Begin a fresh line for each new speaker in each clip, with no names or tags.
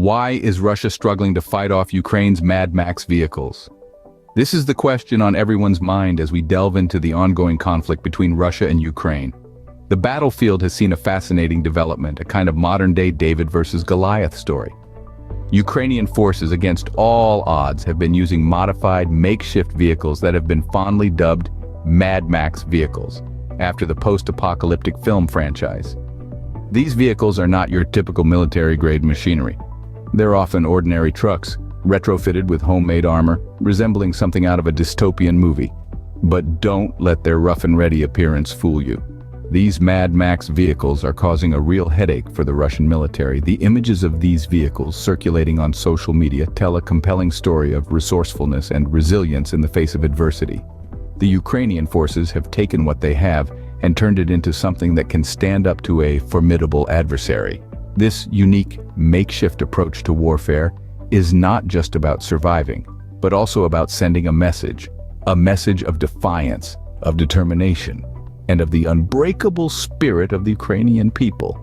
Why is Russia struggling to fight off Ukraine's MadMax vehicles? This is the question on everyone's mind as we delve into the ongoing conflict between Russia and Ukraine. The battlefield has seen a fascinating development, a kind of modern-day David versus Goliath story. Ukrainian forces, against all odds, have been using modified, makeshift vehicles that have been fondly dubbed MadMax vehicles, after the post-apocalyptic film franchise. These vehicles are not your typical military-grade machinery. They're often ordinary trucks, retrofitted with homemade armor, resembling something out of a dystopian movie. But don't let their rough-and-ready appearance fool you. These MadMax vehicles are causing a real headache for the Russian military. The images of these vehicles circulating on social media tell a compelling story of resourcefulness and resilience in the face of adversity. The Ukrainian forces have taken what they have and turned it into something that can stand up to a formidable adversary. This unique, makeshift approach to warfare is not just about surviving, but also about sending a message of defiance, of determination, and of the unbreakable spirit of the Ukrainian people.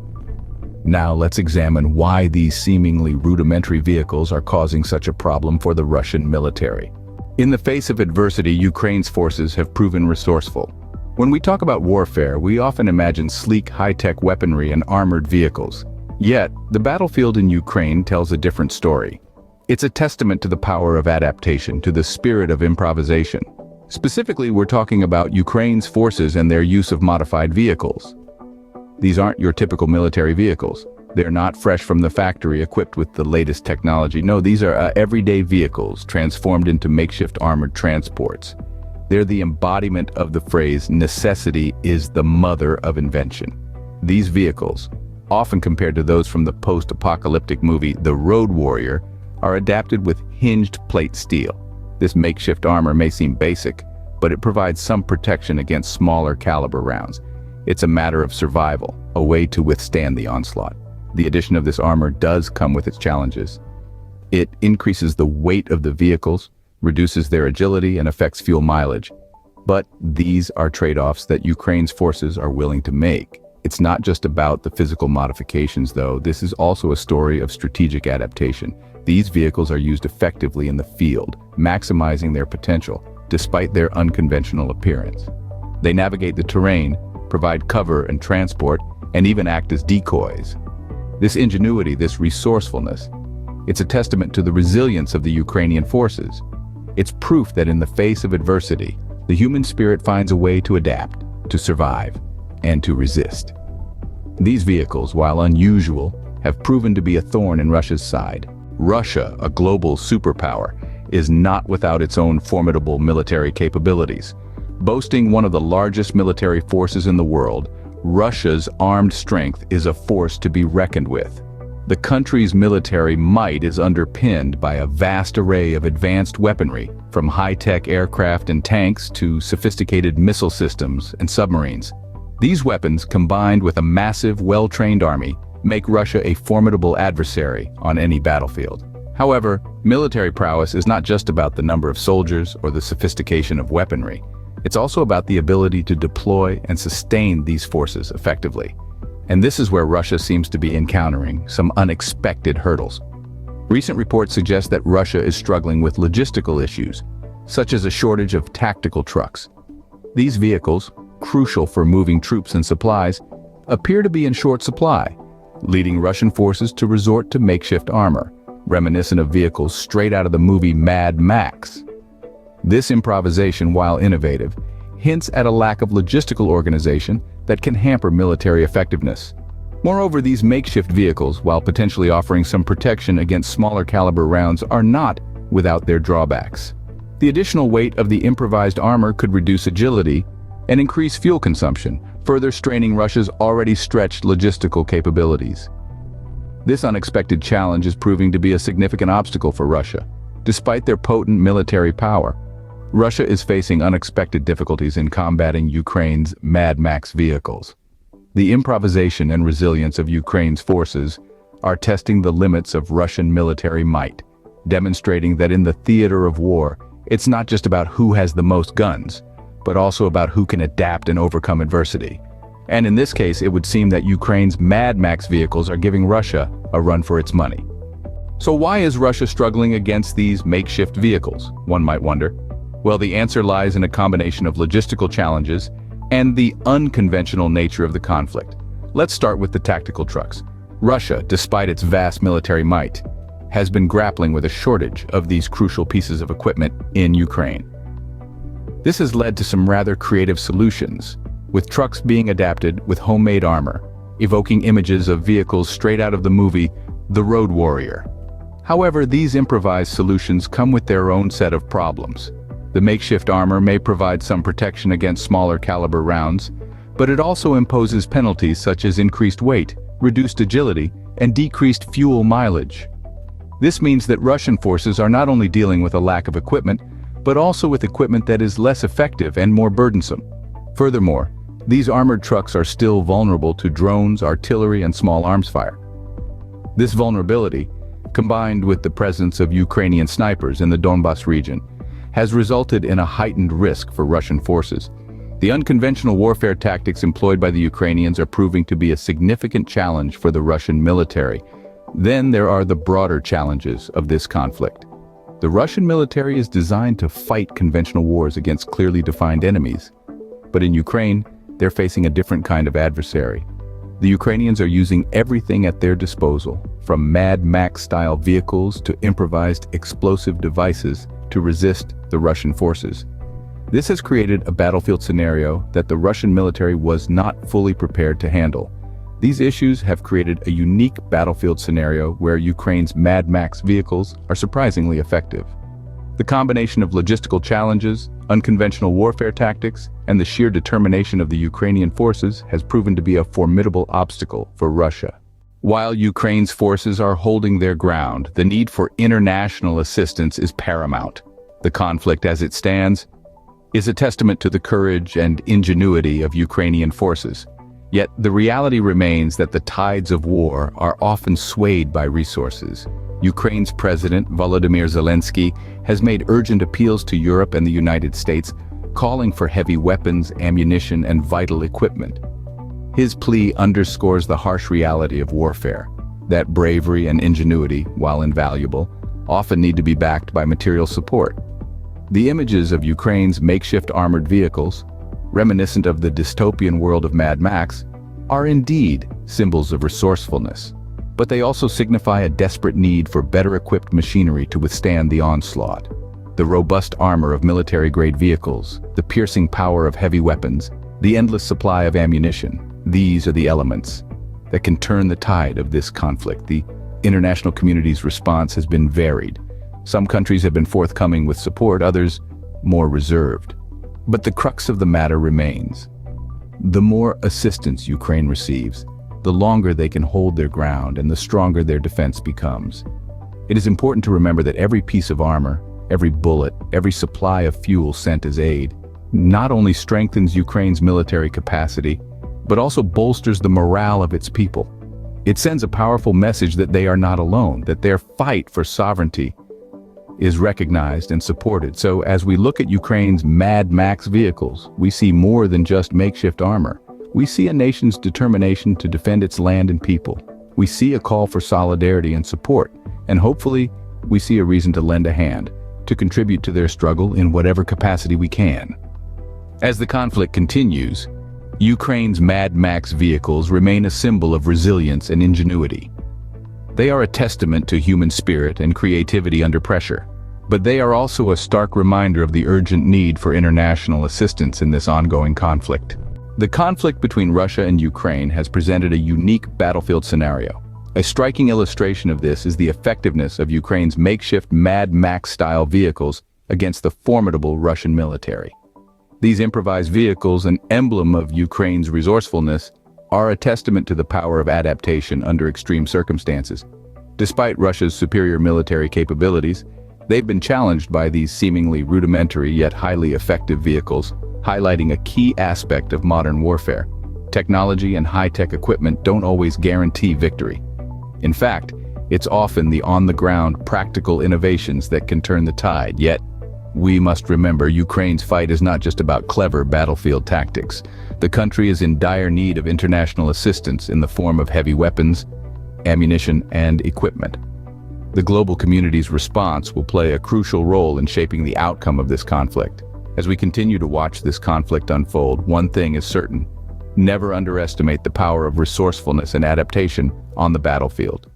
Now let's examine why these seemingly rudimentary vehicles are causing such a problem for the Russian military. In the face of adversity, Ukraine's forces have proven resourceful. When we talk about warfare, we often imagine sleek, high-tech weaponry and armored vehicles. Yet, the battlefield in Ukraine tells a different story. It's a testament to the power of adaptation, to the spirit of improvisation. Specifically, we're talking about Ukraine's forces and their use of modified vehicles. These aren't your typical military vehicles. They're not fresh from the factory equipped with the latest technology. No, these are everyday vehicles transformed into makeshift armored transports. They're the embodiment of the phrase, "necessity is the mother of invention." These vehicles, often compared to those from the post-apocalyptic movie The Road Warrior, are adapted with hinged plate steel. This makeshift armor may seem basic, but it provides some protection against smaller caliber rounds. It's a matter of survival, a way to withstand the onslaught. The addition of this armor does come with its challenges. It increases the weight of the vehicles, reduces their agility, and affects fuel mileage. But these are trade-offs that Ukraine's forces are willing to make. It's not just about the physical modifications, though. This is also a story of strategic adaptation. These vehicles are used effectively in the field, maximizing their potential, despite their unconventional appearance. They navigate the terrain, provide cover and transport, and even act as decoys. This ingenuity, this resourcefulness, it's a testament to the resilience of the Ukrainian forces. It's proof that in the face of adversity, the human spirit finds a way to adapt, to survive, and to resist. These vehicles, while unusual, have proven to be a thorn in Russia's side. Russia, a global superpower, is not without its own formidable military capabilities. Boasting one of the largest military forces in the world, Russia's armed strength is a force to be reckoned with. The country's military might is underpinned by a vast array of advanced weaponry, from high-tech aircraft and tanks to sophisticated missile systems and submarines. These weapons, combined with a massive, well-trained army, make Russia a formidable adversary on any battlefield. However, military prowess is not just about the number of soldiers or the sophistication of weaponry. It's also about the ability to deploy and sustain these forces effectively. And this is where Russia seems to be encountering some unexpected hurdles. Recent reports suggest that Russia is struggling with logistical issues, such as a shortage of tactical trucks. These vehicles, crucial for moving troops and supplies, appear to be in short supply, leading Russian forces to resort to makeshift armor, reminiscent of vehicles straight out of the movie Mad Max. This improvisation, while innovative, hints at a lack of logistical organization that can hamper military effectiveness. Moreover, these makeshift vehicles, while potentially offering some protection against smaller caliber rounds, are not without their drawbacks. The additional weight of the improvised armor could reduce agility and increase fuel consumption, further straining Russia's already stretched logistical capabilities. This unexpected challenge is proving to be a significant obstacle for Russia. Despite their potent military power, Russia is facing unexpected difficulties in combating Ukraine's MadMax vehicles. The improvisation and resilience of Ukraine's forces are testing the limits of Russian military might, demonstrating that in the theater of war, it's not just about who has the most guns, but also about who can adapt and overcome adversity. And in this case, it would seem that Ukraine's MadMax vehicles are giving Russia a run for its money. So why is Russia struggling against these makeshift vehicles, one might wonder? Well, the answer lies in a combination of logistical challenges and the unconventional nature of the conflict. Let's start with the tactical trucks. Russia, despite its vast military might, has been grappling with a shortage of these crucial pieces of equipment in Ukraine. This has led to some rather creative solutions, with trucks being adapted with homemade armor, evoking images of vehicles straight out of the movie The Road Warrior. However, these improvised solutions come with their own set of problems. The makeshift armor may provide some protection against smaller caliber rounds, but it also imposes penalties such as increased weight, reduced agility, and decreased fuel mileage. This means that Russian forces are not only dealing with a lack of equipment, but also with equipment that is less effective and more burdensome. Furthermore, these armored trucks are still vulnerable to drones, artillery, and small arms fire. This vulnerability, combined with the presence of Ukrainian snipers in the Donbas region, has resulted in a heightened risk for Russian forces. The unconventional warfare tactics employed by the Ukrainians are proving to be a significant challenge for the Russian military. Then there are the broader challenges of this conflict. The Russian military is designed to fight conventional wars against clearly defined enemies. But in Ukraine, they're facing a different kind of adversary. The Ukrainians are using everything at their disposal, from MadMax-style vehicles to improvised explosive devices to resist the Russian forces. This has created a battlefield scenario that the Russian military was not fully prepared to handle. These issues have created a unique battlefield scenario where Ukraine's MadMax vehicles are surprisingly effective. The combination of logistical challenges, unconventional warfare tactics, and the sheer determination of the Ukrainian forces has proven to be a formidable obstacle for Russia. While Ukraine's forces are holding their ground, the need for international assistance is paramount. The conflict as it stands is a testament to the courage and ingenuity of Ukrainian forces. Yet the reality remains that the tides of war are often swayed by resources. Ukraine's President Volodymyr Zelensky has made urgent appeals to Europe and the United States, calling for heavy weapons, ammunition, and vital equipment. His plea underscores the harsh reality of warfare, that bravery and ingenuity, while invaluable, often need to be backed by material support. The images of Ukraine's makeshift armored vehicles, reminiscent of the dystopian world of Mad Max, are indeed symbols of resourcefulness, but they also signify a desperate need for better equipped machinery to withstand the onslaught. The robust armor of military-grade vehicles, the piercing power of heavy weapons, the endless supply of ammunition, these are the elements that can turn the tide of this conflict. The international community's response has been varied. Some countries have been forthcoming with support, others more reserved. But the crux of the matter remains. The more assistance Ukraine receives, the longer they can hold their ground and the stronger their defense becomes. It is important to remember that every piece of armor, every bullet, every supply of fuel sent as aid, not only strengthens Ukraine's military capacity, but also bolsters the morale of its people. It sends a powerful message that they are not alone, that their fight for sovereignty is recognized and supported. So as we look at Ukraine's MadMax vehicles, we see more than just makeshift armor. We see a nation's determination to defend its land and people. We see a call for solidarity and support, and hopefully we see a reason to lend a hand, to contribute to their struggle in whatever capacity we can. As the conflict continues, Ukraine's MadMax vehicles remain a symbol of resilience and ingenuity. They are a testament to human spirit and creativity under pressure, but they are also a stark reminder of the urgent need for international assistance in this ongoing conflict. The conflict between Russia and Ukraine has presented a unique battlefield scenario. A striking illustration of this is the effectiveness of Ukraine's makeshift MadMax-style vehicles against the formidable Russian military. These improvised vehicles, an emblem of Ukraine's resourcefulness, are a testament to the power of adaptation under extreme circumstances. Despite Russia's superior military capabilities, they've been challenged by these seemingly rudimentary yet highly effective vehicles, highlighting a key aspect of modern warfare. Technology and high-tech equipment don't always guarantee victory. In fact, it's often the on-the-ground practical innovations that can turn the tide. Yet, we must remember Ukraine's fight is not just about clever battlefield tactics. The country is in dire need of international assistance in the form of heavy weapons, ammunition, and equipment. The global community's response will play a crucial role in shaping the outcome of this conflict. As we continue to watch this conflict unfold, one thing is certain: never underestimate the power of resourcefulness and adaptation on the battlefield.